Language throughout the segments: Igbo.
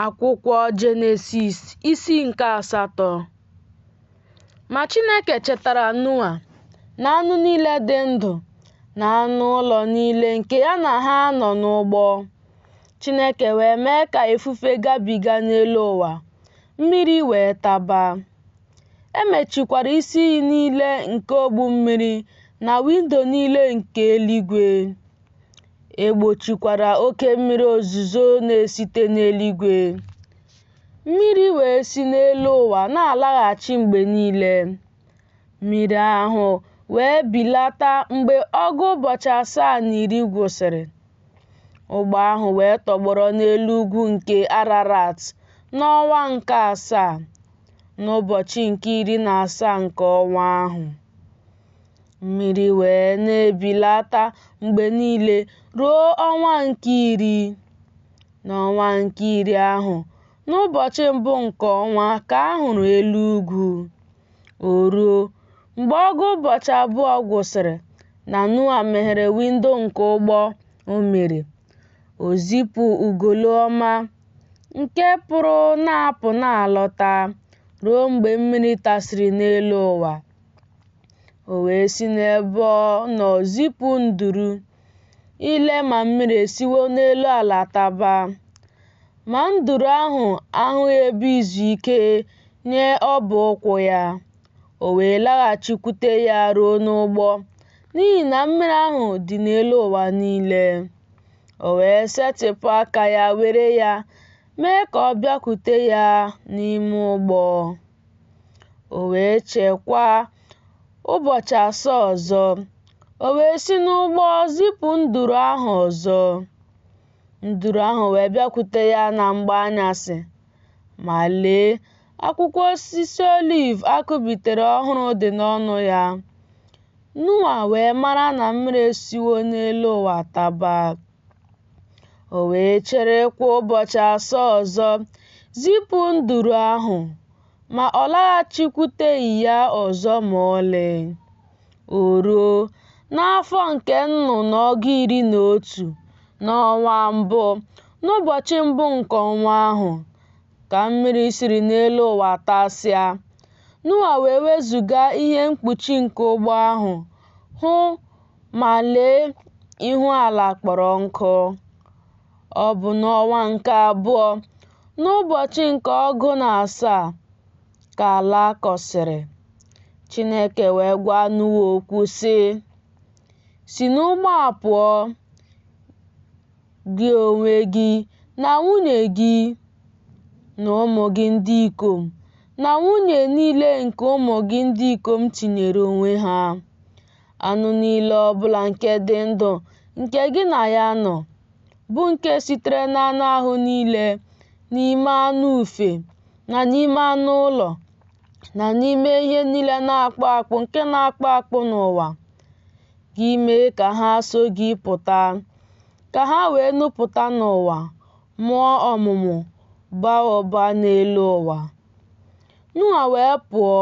Akwụkwọ Jenesis isi nke 8. Ma Chineke chetara Noa na anụ niile dị ndụ na anụ ụlọ niile nke ya na ha nọ n'ụgbọ. Chineke wee mee ka ifufe gabiga n'elu ụwa, mmiri wee taba. Emechikwara isi iyi niile nke ogbu mmiri na windo niile nke eluigwe. Egbochikwara oke mmiri ozuzo na-esite n'eluigwe. Mmiri wee si n'elu ụwa na-alaghachi mgbe niile. Mmiri ahụ wee bilata mgbe ọgụ ụbọchị 7 na 10 gwụsịrị. Ụgbọ ahụ wee tọgbọrọ n'elu ugwu nke Ararat n'ọnwa nke 7, n'ụbọchị nke 17 nke ọnwa ahụ. Mmiri wee na-ebilata mgbe niile ruo ọnwa nke 10. N'ọnwa nke 10 ahụ, n'ụbọchị mbụ nke ọnwa ka a hụrụ elu ugwu. O ruo mgbe ọgụ ụbọchị 2 gwụsịrị na Noa meghere windo nke ụgbọ o mere, o zipụ ugolo ọma nke pụrụ na-apụ na-alọta ruo mgbe mmiri tasịrị n'elu ụwa. O wee si n'ebe ọ nọ zipụ nduru ile ma mmiri esiwo n'elu ala taba. Ma nduru ahụ ahụghị ebe izu ike nye ọbụ ụkwụ ya. O wee laghachikwute ya ruo n'ụgbọ, n'ihi na mmiri ahụ dị n'elu ụwa niile. O wee setịpụ aka ya were ya mee ka ọ bịakwute ya n'ime ụgbọ. O wee chekwaa ụbọchị 7 ọzọ. O wee si n'ụgbọ zipụ nduru ahụ ọzọ. Nduru ahụ wee bịakwute ya na mgbe anyasị. Ma lee, akwụkwọ osisi oliv akụbitere ọhụrụ dị n'ọnụ ya. Noa wee mara na mmiri esiwo n'elu ụwa taba. O wee cherekwa ụbọchị 7 ọzọ zipụ nduru ahụ, ma ọ laghachikwuteghị ya ọzọ ma ọlị. O ruo n'afọ nke nnụnụ ọgụ 11 n'ọnwa mbụ, n'ụbọchị mbụ nke ọnwa ahụ, ka mmiri siri n'elu ụwa tasịa. Noa wee wezuga ihe mkpuchi nke ụgbọ ahụ, hụ ma lee, ihu ala kpọrọ nkụ. Ọ bụ n'ọnwa nke 2, n'ụbọchị nke 7 ka ala kọsịrị. Chineke wee gwa Noa okwu sị, "Si n'ụgbọ a pụọ, gị onwe gị na nwunye gị na ụmụ gị ndị ikom na nwunye niile nke ụmụ gị ndị ikom tinyere onwe ha. Anụ niile ọbụla nke dị ndụ nke gị na ya nọ, bụ nke sitere n'anụ ahụ niile, n'ime anụ ufe na n'ime anụ ụlọ, na n'ime ihe niile na-akpụ akpụ nke na-akpụ akpụ n'ụwa, gị mee ka ha so gị pụta, ka ha wee nupụta n'ụwa, mụọ ọmụmụ, baa ụba n'elu ụwa." Noa wee pụọ,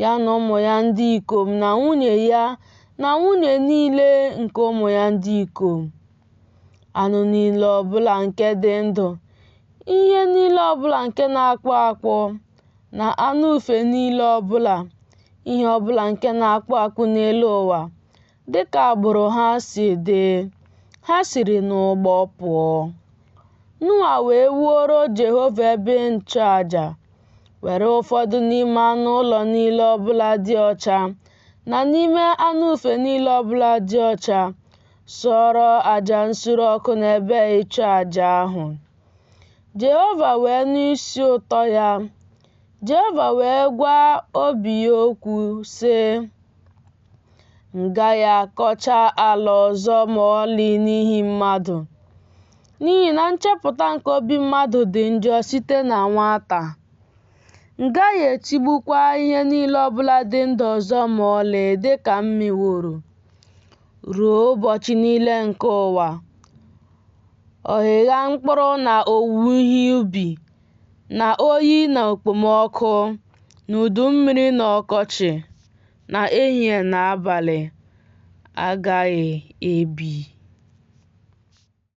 ya na ụmụ ya ndị ikom na nwunye ya na nwunye niile nke ụmụ ya ndị ikom. Anụ niile ọbụla nke dị ndụ, ihe niile ọbụla nke na-akpụ akpụ, na anụ ufe niile ọbụla, ihe ọbụla nke na-akpụ akpụ n'elu ụwa, dịka agbụrụ ha si dị, ha siri n'ụgbọ pụọ. Noa wee wuoro Jehova ebe nchụaja, were ụfọdụ n'ime anụ ụlọ niile ọbụla dị ọcha na n'ime anụ ufe niile ọbụla dị ọcha, sụọrọ aja nsure ọkụ n'ebe ịchụ aja ahụ. Jehova wee nụ isi ụtọ ya. Jehova wee gwa obi ya okwu sị, "M gaghị akọcha ala ọzọ ma ọlị n'ihi mmadụ, n'ihi na nchepụta nke obi mmadụ dị njọ site na nwata. M gaghị etigbukwa ihe niile ọbụla dị ndụ ọzọ ma ọlị dịka m meworo ruo ụbọchị niile nke ụwa, ọghịgha mkpụrụ na owuwe ihe ubi, na oyi na okpomọkụ, na udu mmiri na ọkọchị, na ehihie na abalị agaghị ebi."